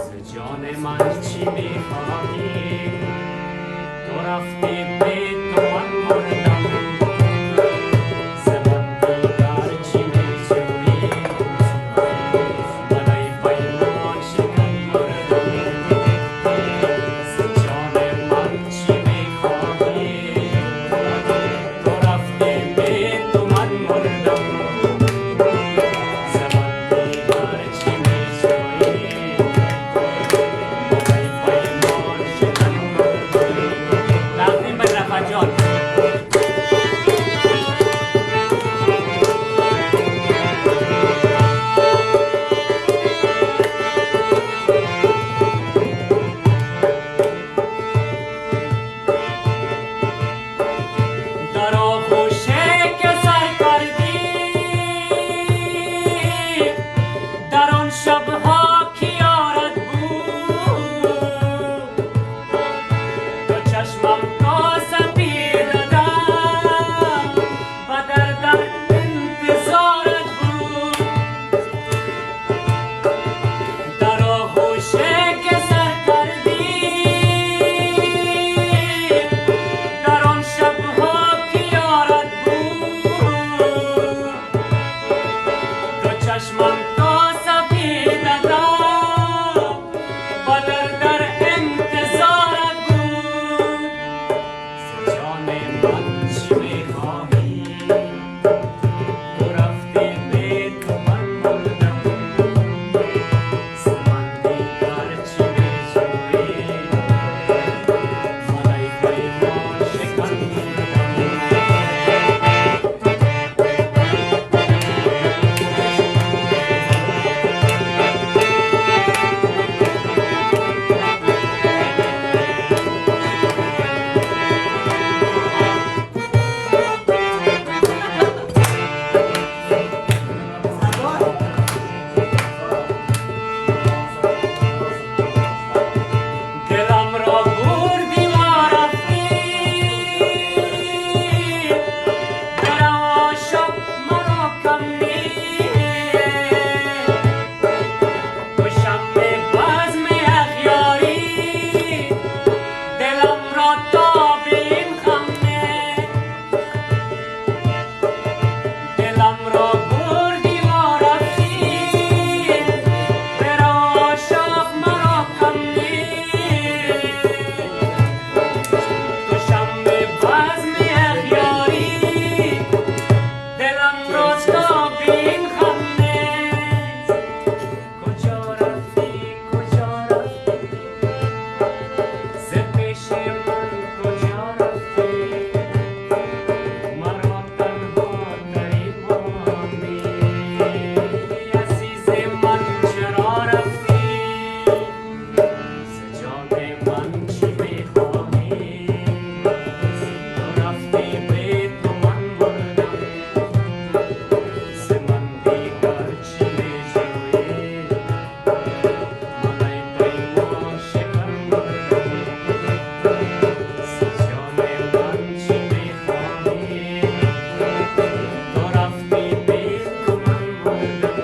ز جان من چی میخواهی؟ تو رفتی به تو من مردم، ز من دیگر چی میجویی؟ من ای پیمان شکن مردم، ز جان من چی میخواهی؟ تو رفتی به تو من مردم، ز من دیگر چی میجویی؟ من ای پیمان شکن مردم. تقدیم به رفعت جان. در آغوشه که سر کردی، در آن شبها که یارت بود، دو چشمم تا سپید دم و در انتظارت بود. در آغوشه که سر کردی، در آن شبها که یارت بود، دو چشمم تا سپیدم و در انتظارت بود. ز جان من چی میخواهی؟ تو رفتی به تو من مردم، ز من دیگر چی میجویی؟ من ای پیمان شکن مردم. دلم را بردی و رفتی، در عاشق مرا کم نیست. تو شمع بزم اغیاری، دلم را تاب این خم نه. دلم را بردی و رفتی، در عاشق مرا کم نیست. تو شمع بزم اغیاری، دلم را تاب این خم نیست. کجا رفتی کجا رفتی، ز پیش من کجا رفتی؟ مرا تنها غریب ماندی، عزیز من چرا رفتی؟ ز جان من چی میخواهی؟ تو رفتی به تو من مردم، ز من دیگر چی میجویی؟ من ای پیمان شکن مردم، ز جان من چی میخواهی؟ تو رفتی به تو من مردم.